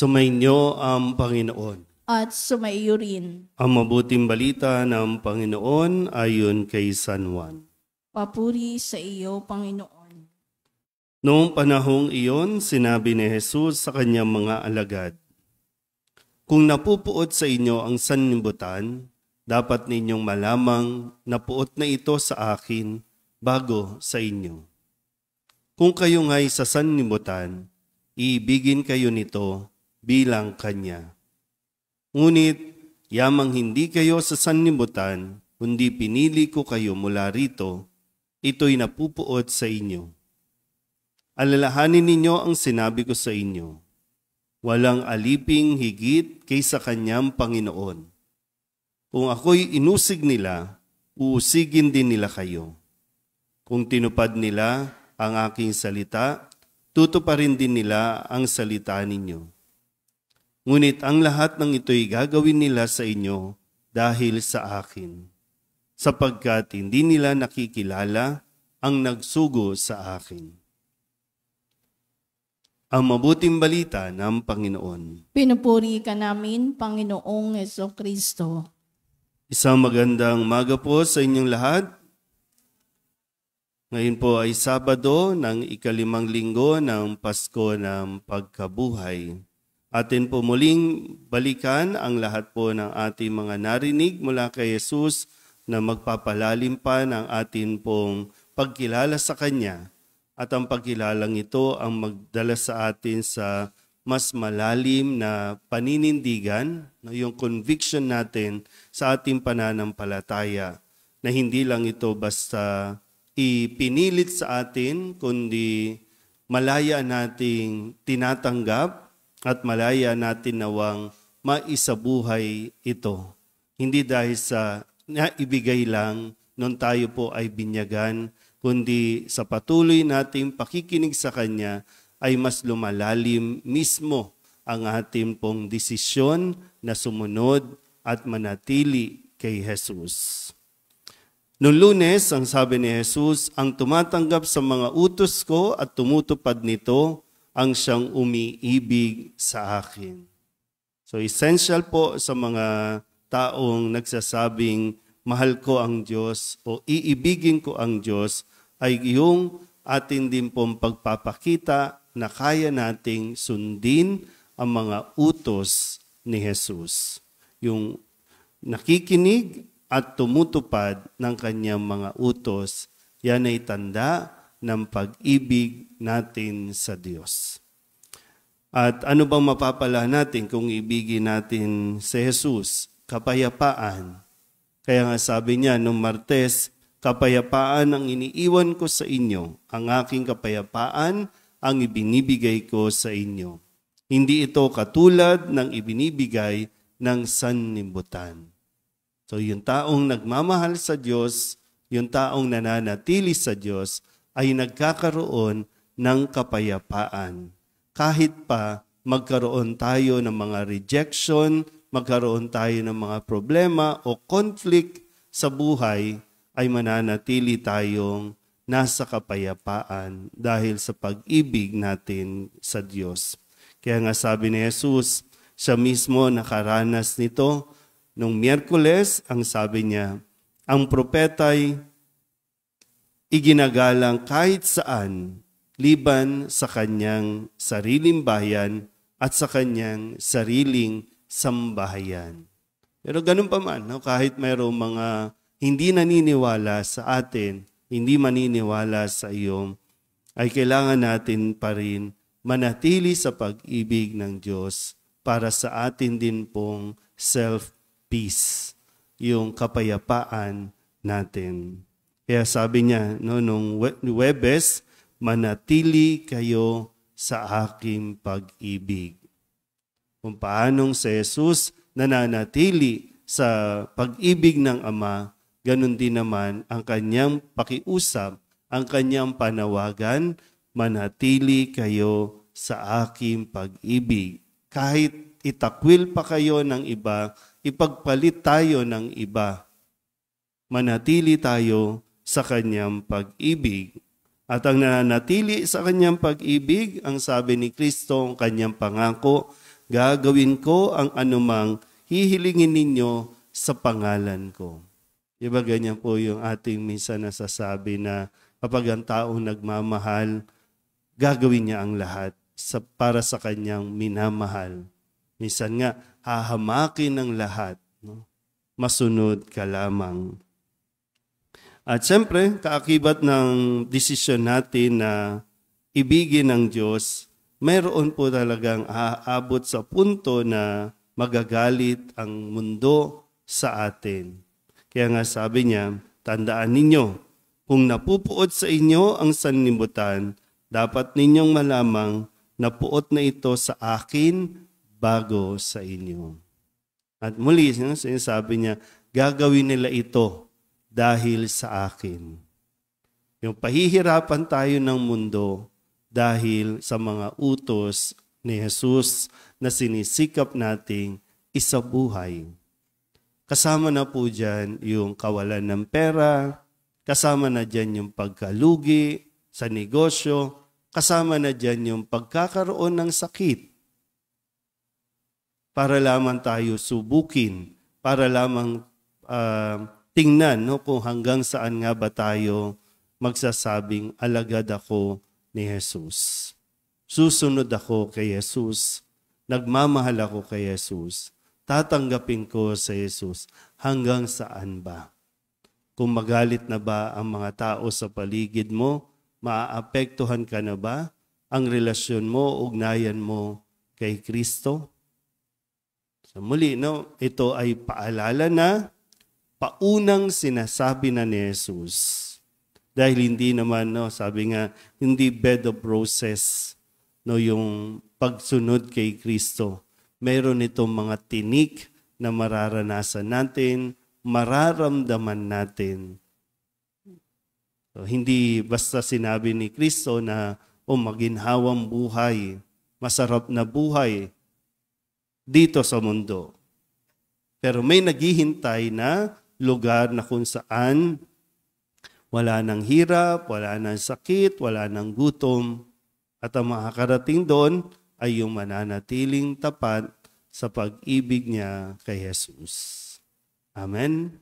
Sumainyo ang Panginoon. At sumaiyo rin. Ang mabuting balita ng Panginoon ayon kay San Juan. Papuri sa iyo, Panginoon. Noong panahong iyon, sinabi ni Jesus sa kanyang mga alagad, "Kung napupuot sa inyo ang sanlibutan, dapat ninyong malamang napuot na ito sa akin bago sa inyo. Kung kayo nga'y sa sanlibutan, iibigin kayo nito bilang kanya. Ngunit, yamang hindi kayo sa sanlibutan, kundi pinili ko kayo mula rito, ito'y napupuot sa inyo. Alalahanin ninyo ang sinabi ko sa inyo, walang aliping higit kaysa kanyang Panginoon. Kung ako'y inusig nila, uusigin din nila kayo. Kung tinupad nila ang aking salita, tutuparin din nila ang salita ninyo. Ngunit ang lahat ng ito'y gagawin nila sa inyo dahil sa akin, sapagkat hindi nila nakikilala ang nagsugo sa akin." Ang mabuting balita ng Panginoon. Pinupuri ka namin, Panginoong Jesucristo. Isang magandang umaga po sa inyong lahat. Ngayon po ay Sabado ng ika-5 linggo ng Pasko ng Pagkabuhay. Atin po muling balikan ang lahat po ng ating mga narinig mula kay Jesus na magpapalalim pa ng atin pong pagkilala sa Kanya. At ang pagkilalang ito ang magdala sa atin sa mas malalim na paninindigan, yung conviction natin sa ating pananampalataya, na hindi lang ito basta ipinilit sa atin, kundi malaya nating tinatanggap at malaya natin nawang maisabuhay ito. Hindi dahil sa naibigay lang nung tayo po ay binyagan, kundi sa patuloy nating pakikinig sa Kanya ay mas lumalalim mismo ang ating pong desisyon na sumunod at manatili kay Jesus. Noong Lunes, ang sabi ni Jesus, ang tumatanggap sa mga utos ko at tumutupad nito, ang siyang umiibig sa akin. So essential po sa mga taong nagsasabing, mahal ko ang Diyos o iibigin ko ang Diyos, ay yung atin din pong pagpapakita na kaya nating sundin ang mga utos ni Jesus. Yung nakikinig at tumutupad ng kanyang mga utos, yan ay tanda ng pag-ibig natin sa Diyos. At ano bang mapapala natin kung ibigin natin si Jesus? Kapayapaan. Kaya nga sabi niya noong Martes, kapayapaan ang iniiwan ko sa inyo, ang aking kapayapaan ang ibinibigay ko sa inyo. Hindi ito katulad ng ibinibigay ng sanlibutan. So yung taong nagmamahal sa Diyos, yung taong nananatili sa Diyos, ay nagkakaroon ng kapayapaan. Kahit pa magkaroon tayo ng mga rejection, magkaroon tayo ng mga problema o conflict sa buhay, ay mananatili tayong nasa kapayapaan dahil sa pag-ibig natin sa Diyos. Kaya nga sabi ni Jesus, siya mismo nakaranas nito. Nung Miyerkules, ang sabi niya, ang propeta'y iginagalang kahit saan, liban sa kanyang sariling bayan at sa kanyang sariling sambahayan. Pero ganun pa man, no? Kahit mayroong mga hindi naniniwala sa atin, hindi maniniwala sa iyo, ay kailangan natin pa rin manatili sa pag-ibig ng Diyos para sa atin din pong self-peace, yung kapayapaan natin. Kaya sabi niya, no, nung Huwebes, manatili kayo sa aking pag-ibig. Kung paanong si Jesus nananatili sa pag-ibig ng Ama, ganun din naman ang kanyang pakiusap, ang kanyang panawagan, manatili kayo sa aking pag-ibig. Kahit itakwil pa kayo ng iba, ipagpalit tayo ng iba, manatili tayo sa kanyang pag-ibig. At ang nananatili sa kanyang pag-ibig, ang sabi ni Kristo, ang kanyang pangako, gagawin ko ang anumang hihilingin ninyo sa pangalan ko. Diba ganyan po yung ating minsan nasasabi na kapag ang taong nagmamahal, gagawin niya ang lahat para sa kanyang minamahal. Minsan nga, hahamakin ng lahat. No? Masunod ka lamang. At siyempre, kaakibat ng desisyon natin na ibigin ng Diyos, mayroon po talagang aabot sa punto na magagalit ang mundo sa atin. Kaya nga sabi niya, tandaan ninyo, kung napupuot sa inyo ang sanlibutan, dapat ninyong malamang napuot na ito sa akin bago sa inyo. At muli, sinasabi niya, gagawin nila ito dahil sa akin. Yung pahihirapan tayo ng mundo dahil sa mga utos ni Jesus na sinisikap nating isabuhay. Kasama na po dyan yung kawalan ng pera, kasama na dyan yung pagkalugi sa negosyo, kasama na dyan yung pagkakaroon ng sakit. Para lamang tayo subukin, para lamang tingnan kung hanggang saan nga ba tayo magsasabing alagad ako ni Jesus. Susunod ako kay Jesus. Nagmamahal ako kay Jesus. Tatanggapin ko sa Jesus. Hanggang saan ba? Kung magalit na ba ang mga tao sa paligid mo, maaapektuhan ka na ba ang relasyon mo, ugnayan mo kay Kristo? So muli, ito ay paalala na paunang sinasabi na ni Jesus. Dahil hindi naman, sabi nga, hindi bed of roses, yung pagsunod kay Kristo. Meron itong mga tinik na mararanasan natin, mararamdaman natin. So, hindi basta sinabi ni Kristo na maginhawang buhay, masarap na buhay dito sa mundo. Pero may naghihintay na lugar na kung saan wala nang hirap, wala nang sakit, wala nang gutom. At ang makakarating doon ay yung mananatiling tapat sa pag-ibig niya kay Jesus. Amen.